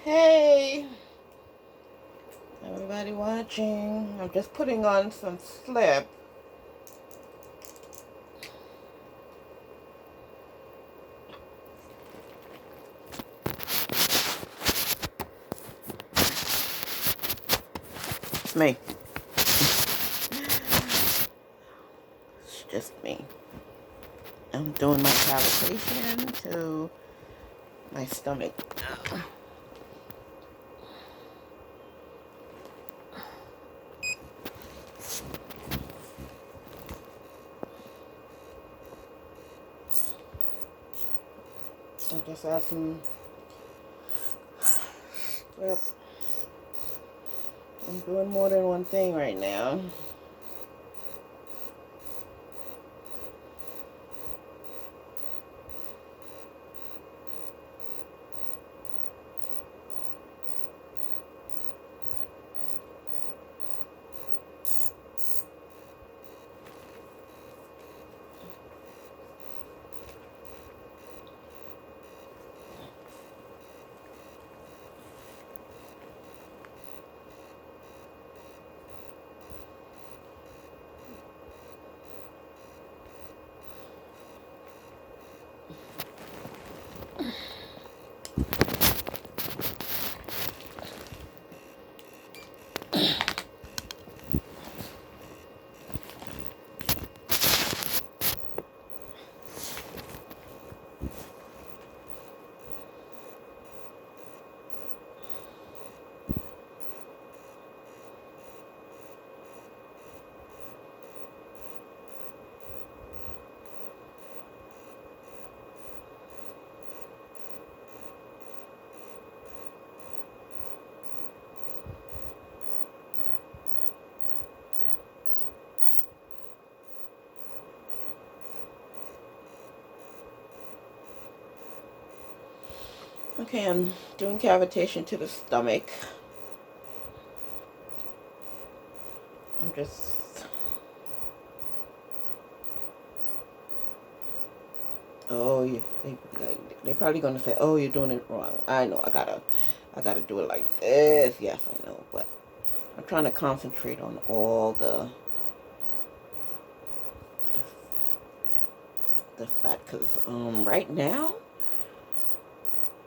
Hey, everybody watching. I'm just putting on some slip. It's me. It's just me. I'm doing my cavitation to my stomach. I just add some slip. I'm doing more than one thing right now. Okay, I'm doing cavitation to the stomach. I'm just... Oh, yeah. They probably gonna say, "Oh, you're doing it wrong." I know. I gotta do it like this. Yes, I know, but I'm trying to concentrate on all the fat, because right now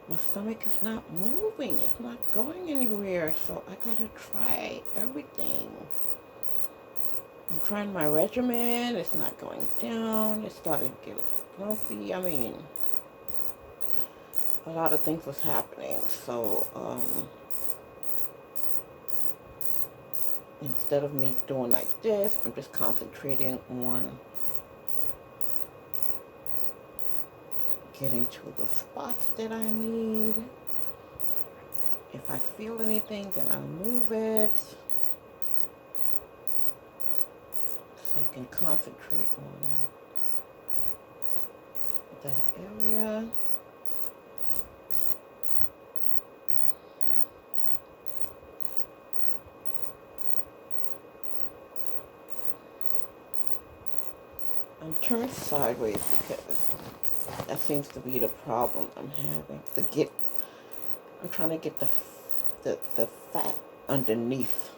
my stomach is not moving. It's not going anywhere. So I gotta try everything. I'm trying my regimen. It's not going down. It started to get grumpy. I mean, a lot of things was happening. So instead of me doing like this, I'm just concentrating on getting to the spots that I need. If I feel anything, then I'll move it. So I can concentrate on that area. I'm turned sideways because that seems to be the problem I'm having. I'm trying to get the fat underneath.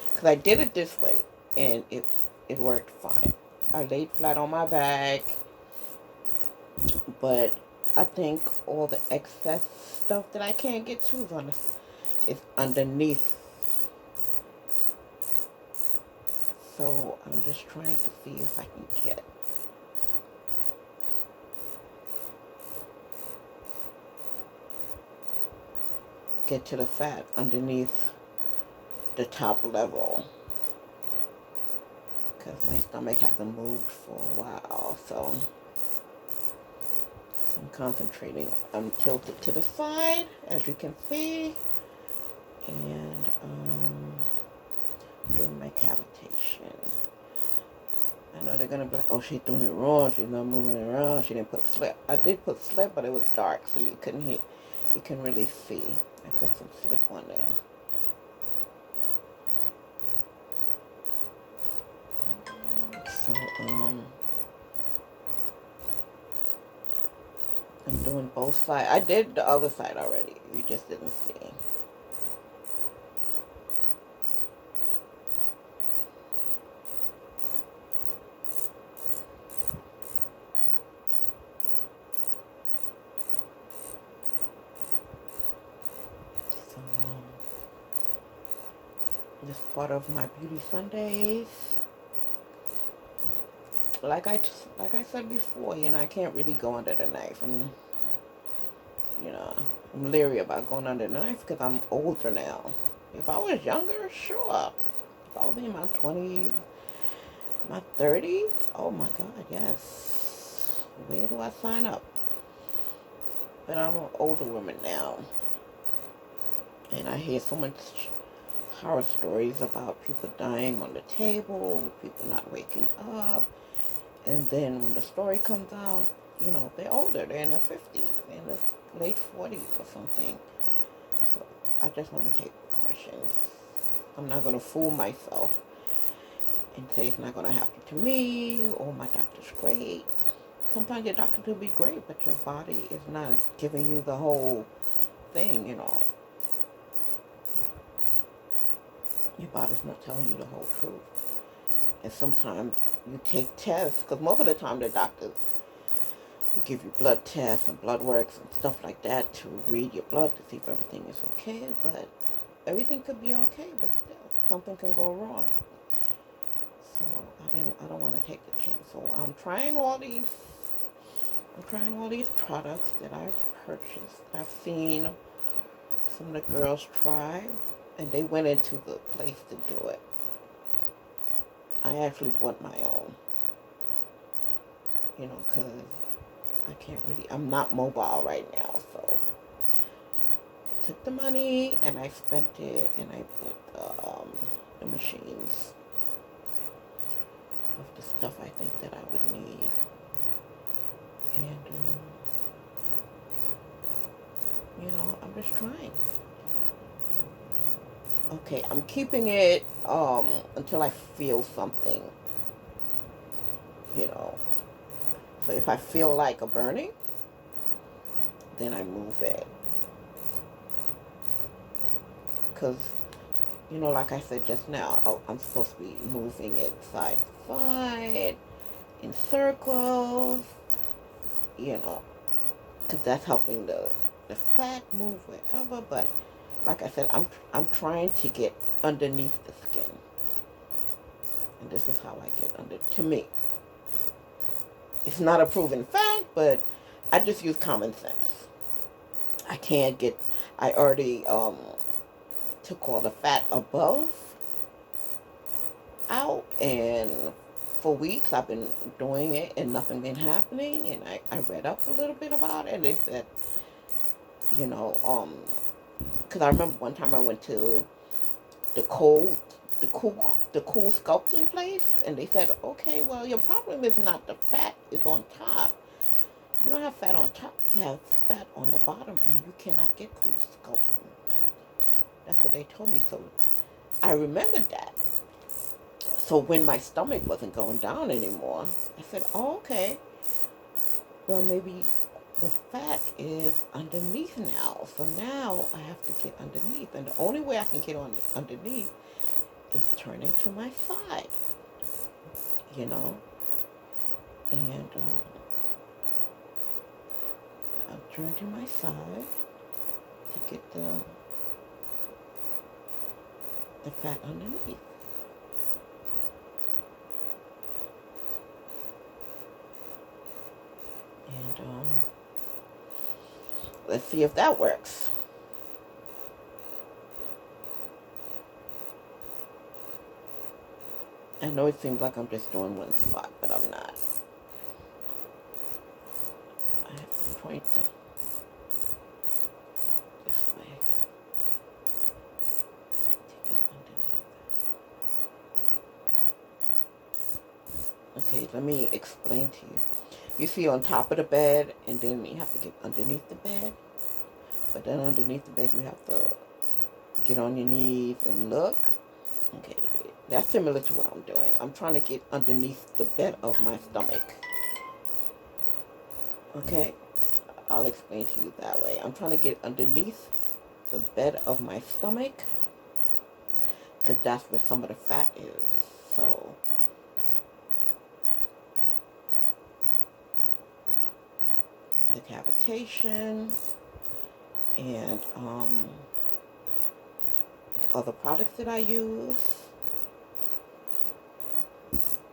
Because I did it this way, and it worked fine. I laid flat on my back, but I think all the excess stuff that I can't get to is underneath. So I'm just trying to see if I can get to the fat underneath the top level, because my stomach hasn't moved for a while. So I'm concentrating. I'm tilted to the side, as you can see, and doing my cavitation. I know they're gonna be like, "Oh, she's doing it wrong. She's not moving it around. She didn't put slip." I did put slip, but it was dark, so you couldn't really see. I put some slip on there. So I'm doing both sides. I did the other side already. You just didn't see. So, this part of my beauty Sundays. Like I said before, I can't really go under the knife. I'm leery about going under the knife because I'm older now. If I was younger, sure. If I was in my 20s, my 30s, oh my God, yes. Where do I sign up? But I'm an older woman now. And I hear so much horror stories about people dying on the table, people not waking up. And then when the story comes out, they're older. They're in their 50s, they're in their late 40s or something. So I just want to take precautions. I'm not going to fool myself and say it's not going to happen to me, or my doctor's great. Sometimes your doctor could be great, but your body is not giving you the whole thing, Your body's not telling you the whole truth. And sometimes you take tests, because most of the time the doctors will give you blood tests and blood works and stuff like that to read your blood to see if everything is okay, but everything could be okay, but still, something can go wrong. So I don't want to take the chance. So I'm trying all these products that I've purchased. I've seen some of the girls try, and they went into the place to do it. I actually bought my own, because I'm not mobile right now, so I took the money and I spent it, and I bought the machines of the stuff I think that I would need. And, I'm just trying. Okay, I'm keeping it until I feel something, So if I feel like a burning, then I move it. Because, like I said just now, I'm supposed to be moving it side to side, in circles, because that's helping the fat move wherever. But like I said, I'm trying to get underneath the skin, and this is how I get under. To me, it's not a proven fact, but I just use common sense. I already took all the fat above out, and for weeks I've been doing it and nothing been happening. And I read up a little bit about it, and they said, because I remember one time I went to the cool sculpting place, and they said, okay, well, your problem is not the fat, it's on top. You don't have fat on top, you have fat on the bottom, and you cannot get cool sculpting. That's what they told me. So I remembered that. So when my stomach wasn't going down anymore, I said, oh, okay, well, maybe the fat is underneath now. So now I have to get underneath. And the only way I can get underneath is turning to my side, And I'll turn to my side to get the fat underneath. And let's see if that works. I know it seems like I'm just doing one spot, but I'm not. I have to point this way. Take it underneath. Okay, let me explain to you. You see on top of the bed, and then you have to get underneath the bed. But then underneath the bed, you have to get on your knees and look. Okay, that's similar to what I'm doing. I'm trying to get underneath the bed of my stomach. Okay, I'll explain to you that way. I'm trying to get underneath the bed of my stomach, because that's where some of the fat is. So the cavitation and other products that I use,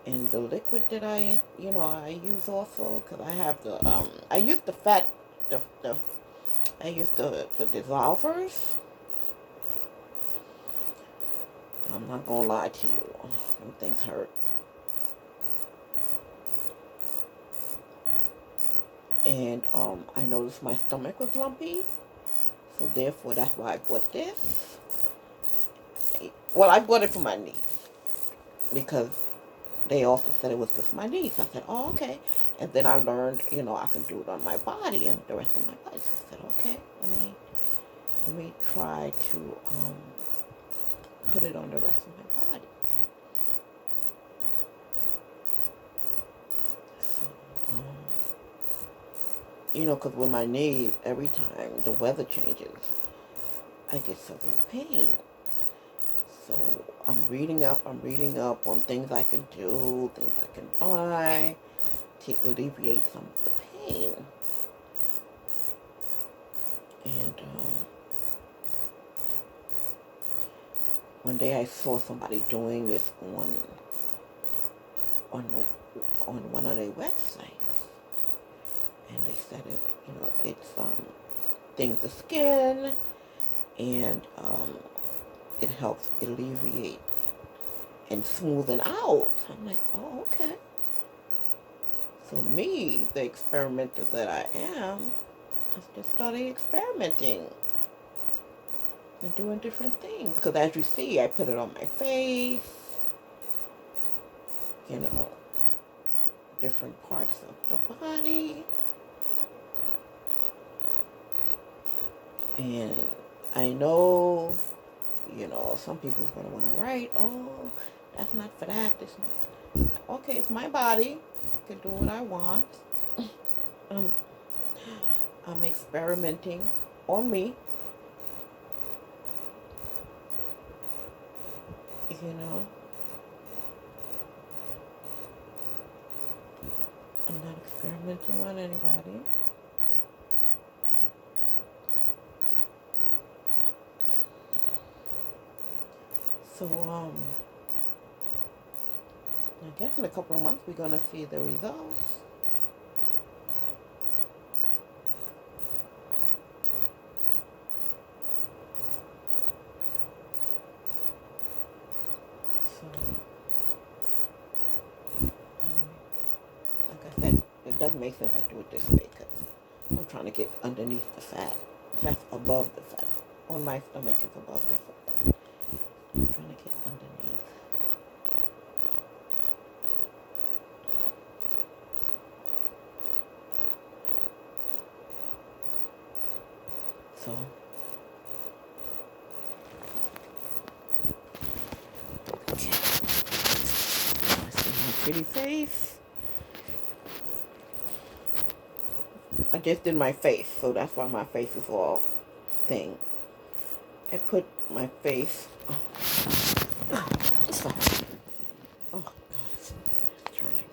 and the liquid that I use also, because I have the I use the fat, I use the dissolvers. I'm not gonna lie to you, them things hurt. And I noticed my stomach was lumpy, so therefore that's why I bought this. Well, I bought it for my niece because they also said it was good for my knees. I said, oh, okay. And then I learned, I can do it on my body and the rest of my body. So I said, okay, let me try to put it on the rest of my body. So, because with my knees, every time the weather changes, I get severe pain. So I'm reading up on things I can do, things I can buy to alleviate some of the pain. And one day I saw somebody doing this on one of their websites, and they said it's things the skin, and it helps alleviate and smoothen out. I'm like, oh, okay. So me, the experimenter that I am, I just started experimenting and doing different things. Because as you see, I put it on my face, different parts of the body. And I know, some people's going to want to write, oh, that's not for that. Okay, it's my body. I can do what I want. I'm experimenting on me. I'm not experimenting on anybody. So, I guess in a couple of months we're going to see the results. So, like I said, it doesn't make sense I do it this way because I'm trying to get underneath the fat. That's above the fat. On my stomach is above the fat. I'm trying to get underneath. So, okay. I see my pretty face. I just did my face, so that's why my face is all thing. I put my face. Oh, sorry. Oh, God, it's turning.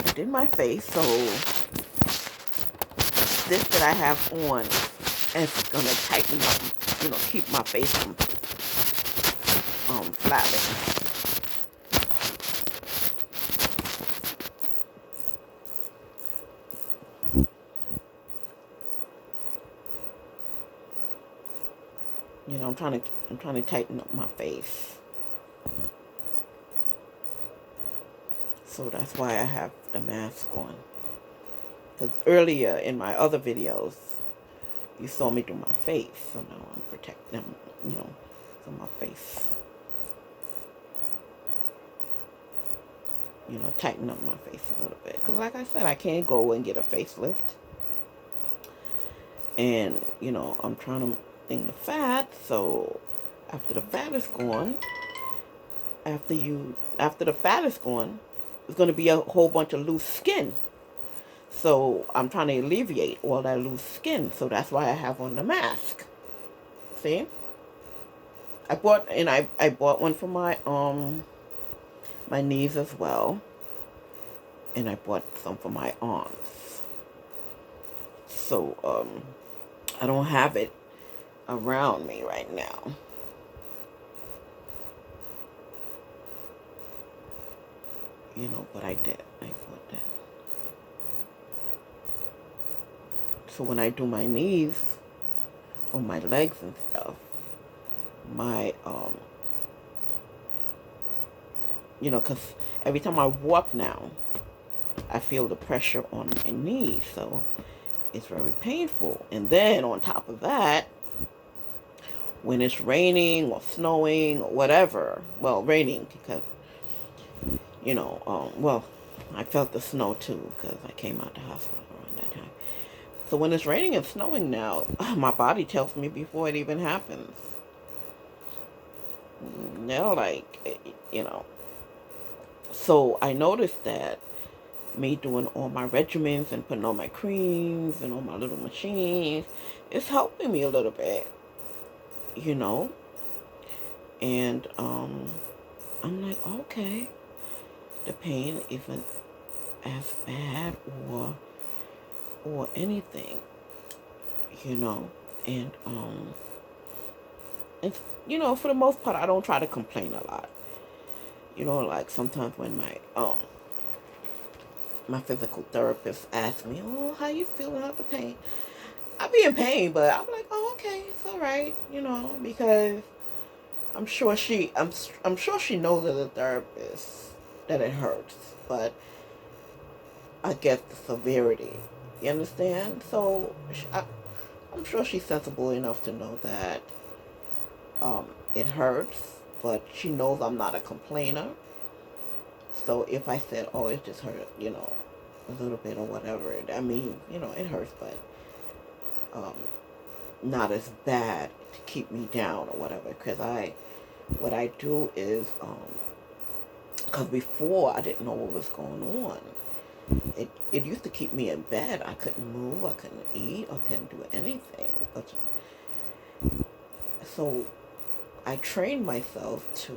I did my face, so this that I have on is gonna tighten up, keep my face from flapping. I'm trying to tighten up my face. So that's why I have the mask on. Because earlier in my other videos, you saw me do my face. So now I'm protecting them, so my face. Tighten up my face a little bit. Because like I said, I can't go and get a facelift. And, I'm trying to thin the fat. So after the fat is gone, after the fat is gone, there's going to be a whole bunch of loose skin. So I'm trying to alleviate all that loose skin. So that's why I have on the mask. See? I bought one for my knees as well. And I bought some for my arms. So I don't have it around me right now. But I did. I bought that. So when I do my knees or my legs and stuff, my because every time I walk now, I feel the pressure on my knees, so it's very painful. And then on top of that, when it's raining or snowing or whatever, well, raining because well, I felt the snow too because I came out the hospital around that time. So when it's raining and snowing now, my body tells me before it even happens. So I noticed that me doing all my regimens and putting on my creams and all my little machines, it's helping me a little bit, And I'm like, okay, the pain isn't as bad or anything, And it's for the most part I don't try to complain a lot. Like sometimes when my physical therapist asks me, "Oh, how you feeling about the pain?" I be in pain, but I'm like, "Oh, okay, it's all right," because I'm sure she knows as a therapist that it hurts, but I get the severity. You understand? So I'm sure she's sensible enough to know that it hurts, but she knows I'm not a complainer. So if I said, "Oh, it just hurt," a little bit or whatever, I mean, it hurts, but not as bad to keep me down or whatever. Because what I do is, because before I didn't know what was going on. It used to keep me in bed. I couldn't move. I couldn't eat. I couldn't do anything. So I trained myself to,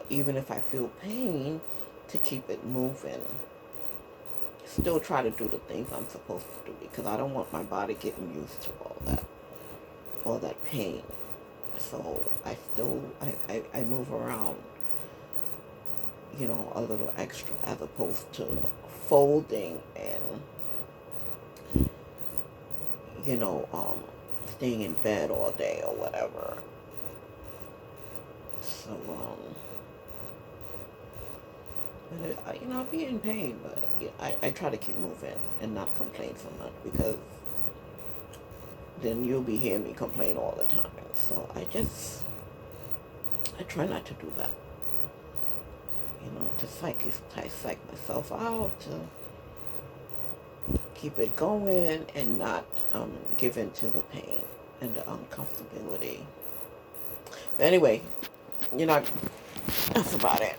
even if I feel pain, to keep it moving. Still try to do the things I'm supposed to do because I don't want my body getting used to all that pain. So I move around, a little extra as opposed to folding and, staying in bed all day or whatever. So, I'll be in pain, but I try to keep moving and not complain so much because then you'll be hearing me complain all the time. So I try not to do that. To psych myself out, to keep it going and not give in to the pain and the uncomfortability. But anyway, that's about it.